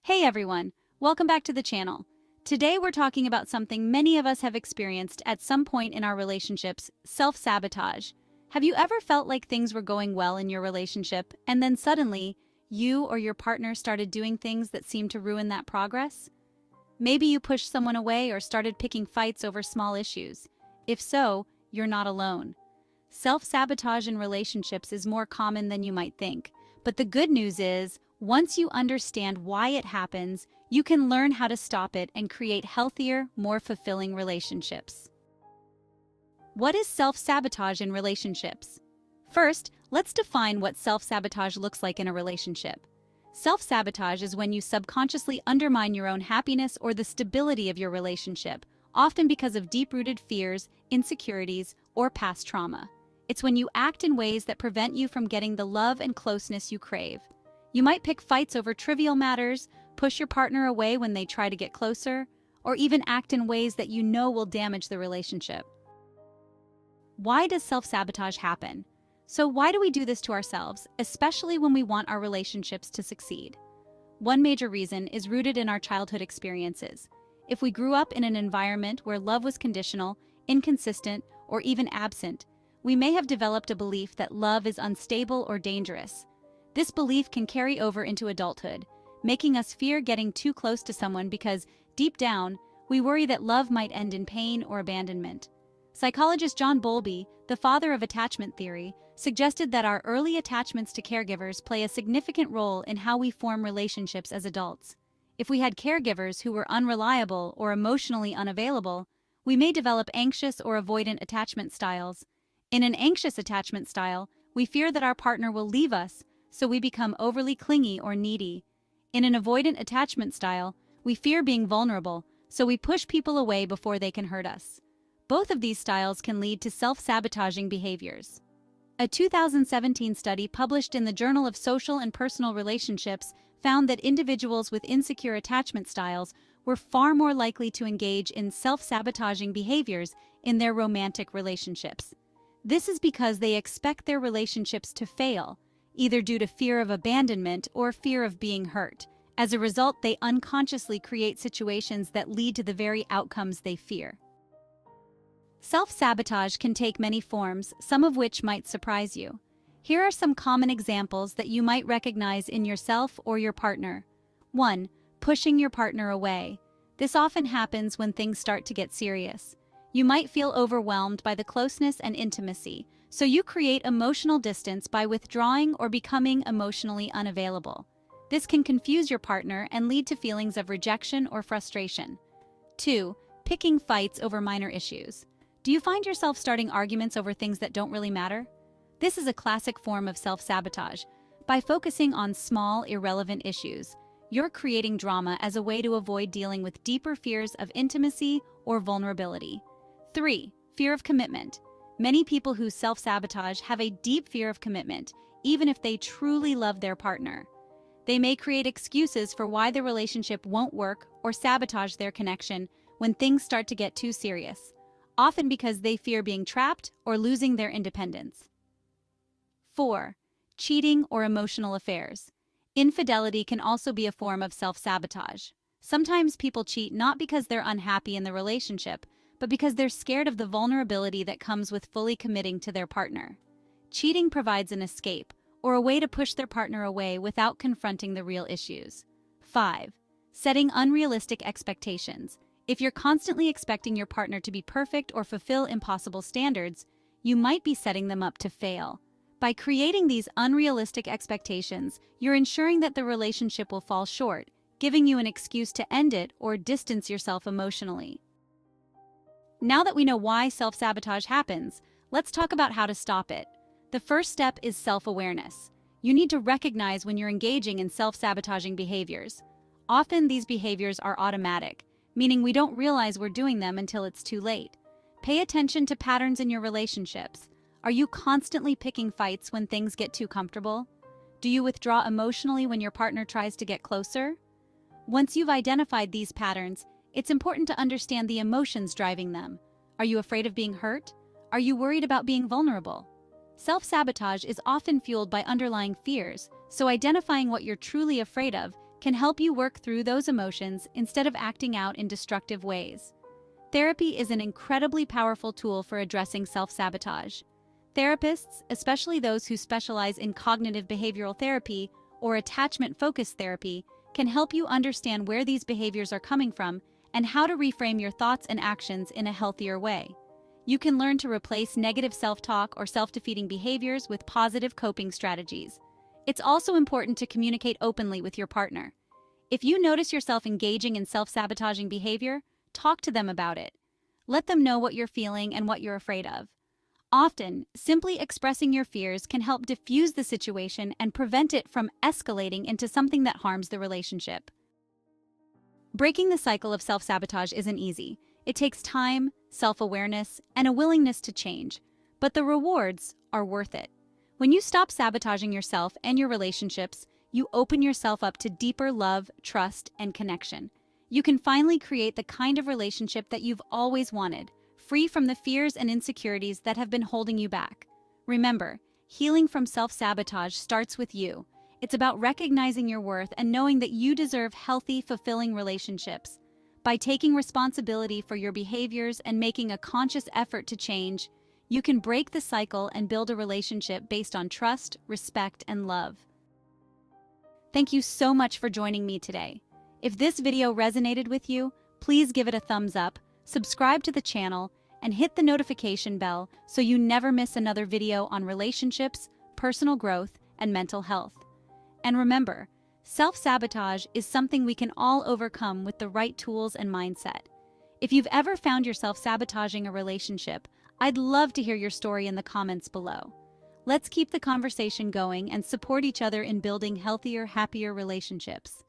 Hey everyone, welcome back to the channel. Today we're talking about something many of us have experienced at some point in our relationships, self-sabotage. Have you ever felt like things were going well in your relationship and then suddenly you or your partner started doing things that seemed to ruin that progress? Maybe you pushed someone away or started picking fights over small issues. If so, you're not alone. Self-sabotage in relationships is more common than you might think, but the good news is, once you understand why it happens, you can learn how to stop it and create healthier, more fulfilling relationships. What is self-sabotage in relationships? First, let's define what self-sabotage looks like in a relationship. Self-sabotage is when you subconsciously undermine your own happiness or the stability of your relationship, often because of deep-rooted fears, insecurities, or past trauma. It's when you act in ways that prevent you from getting the love and closeness you crave. You might pick fights over trivial matters, push your partner away when they try to get closer, or even act in ways that you know will damage the relationship. Why does self-sabotage happen? So why do we do this to ourselves, especially when we want our relationships to succeed? One major reason is rooted in our childhood experiences. If we grew up in an environment where love was conditional, inconsistent, or even absent, we may have developed a belief that love is unstable or dangerous. This belief can carry over into adulthood, making us fear getting too close to someone because, deep down, we worry that love might end in pain or abandonment. Psychologist John Bowlby, the father of attachment theory, suggested that our early attachments to caregivers play a significant role in how we form relationships as adults. If we had caregivers who were unreliable or emotionally unavailable, we may develop anxious or avoidant attachment styles. In an anxious attachment style, we fear that our partner will leave us, so we become overly clingy or needy. In an avoidant attachment style, we fear being vulnerable, so we push people away before they can hurt us. Both of these styles can lead to self-sabotaging behaviors. A 2017 study published in the Journal of Social and Personal Relationships found that individuals with insecure attachment styles were far more likely to engage in self-sabotaging behaviors in their romantic relationships. This is because they expect their relationships to fail, either due to fear of abandonment or fear of being hurt. As a result, they unconsciously create situations that lead to the very outcomes they fear. Self-sabotage can take many forms, some of which might surprise you. Here are some common examples that you might recognize in yourself or your partner. 1. Pushing your partner away. This often happens when things start to get serious. You might feel overwhelmed by the closeness and intimacy, so you create emotional distance by withdrawing or becoming emotionally unavailable. This can confuse your partner and lead to feelings of rejection or frustration. 2. Picking fights over minor issues. Do you find yourself starting arguments over things that don't really matter? This is a classic form of self-sabotage. By focusing on small, irrelevant issues, you're creating drama as a way to avoid dealing with deeper fears of intimacy or vulnerability. 3. Fear of commitment. Many people who self-sabotage have a deep fear of commitment, even if they truly love their partner. They may create excuses for why the relationship won't work or sabotage their connection when things start to get too serious, often because they fear being trapped or losing their independence. 4. Cheating or emotional affairs. Infidelity can also be a form of self-sabotage. Sometimes people cheat not because they're unhappy in the relationship, but because they're scared of the vulnerability that comes with fully committing to their partner. Cheating provides an escape, or a way to push their partner away without confronting the real issues. 5. Setting unrealistic expectations. If you're constantly expecting your partner to be perfect or fulfill impossible standards, you might be setting them up to fail. By creating these unrealistic expectations, you're ensuring that the relationship will fall short, giving you an excuse to end it or distance yourself emotionally. Now that we know why self-sabotage happens, let's talk about how to stop it. The first step is self-awareness. You need to recognize when you're engaging in self-sabotaging behaviors. Often these behaviors are automatic, meaning we don't realize we're doing them until it's too late. Pay attention to patterns in your relationships. Are you constantly picking fights when things get too comfortable? Do you withdraw emotionally when your partner tries to get closer? Once you've identified these patterns, it's important to understand the emotions driving them. Are you afraid of being hurt? Are you worried about being vulnerable? Self-sabotage is often fueled by underlying fears, so identifying what you're truly afraid of can help you work through those emotions instead of acting out in destructive ways. Therapy is an incredibly powerful tool for addressing self-sabotage. Therapists, especially those who specialize in cognitive behavioral therapy or attachment-focused therapy, can help you understand where these behaviors are coming from and how to reframe your thoughts and actions in a healthier way. You can learn to replace negative self-talk or self-defeating behaviors with positive coping strategies. It's also important to communicate openly with your partner. If you notice yourself engaging in self-sabotaging behavior, talk to them about it. Let them know what you're feeling and what you're afraid of. Often, simply expressing your fears can help diffuse the situation and prevent it from escalating into something that harms the relationship. Breaking the cycle of self-sabotage isn't easy. It takes time, self-awareness, and a willingness to change, but the rewards are worth it. When you stop sabotaging yourself and your relationships, you open yourself up to deeper love, trust, and connection. You can finally create the kind of relationship that you've always wanted, free from the fears and insecurities that have been holding you back. Remember, healing from self-sabotage starts with you. It's about recognizing your worth and knowing that you deserve healthy, fulfilling relationships. By taking responsibility for your behaviors and making a conscious effort to change, you can break the cycle and build a relationship based on trust, respect, and love. Thank you so much for joining me today. If this video resonated with you, please give it a thumbs up, subscribe to the channel, and hit the notification bell so you never miss another video on relationships, personal growth, and mental health. And remember, self-sabotage is something we can all overcome with the right tools and mindset. If you've ever found yourself sabotaging a relationship, I'd love to hear your story in the comments below. Let's keep the conversation going and support each other in building healthier, happier relationships.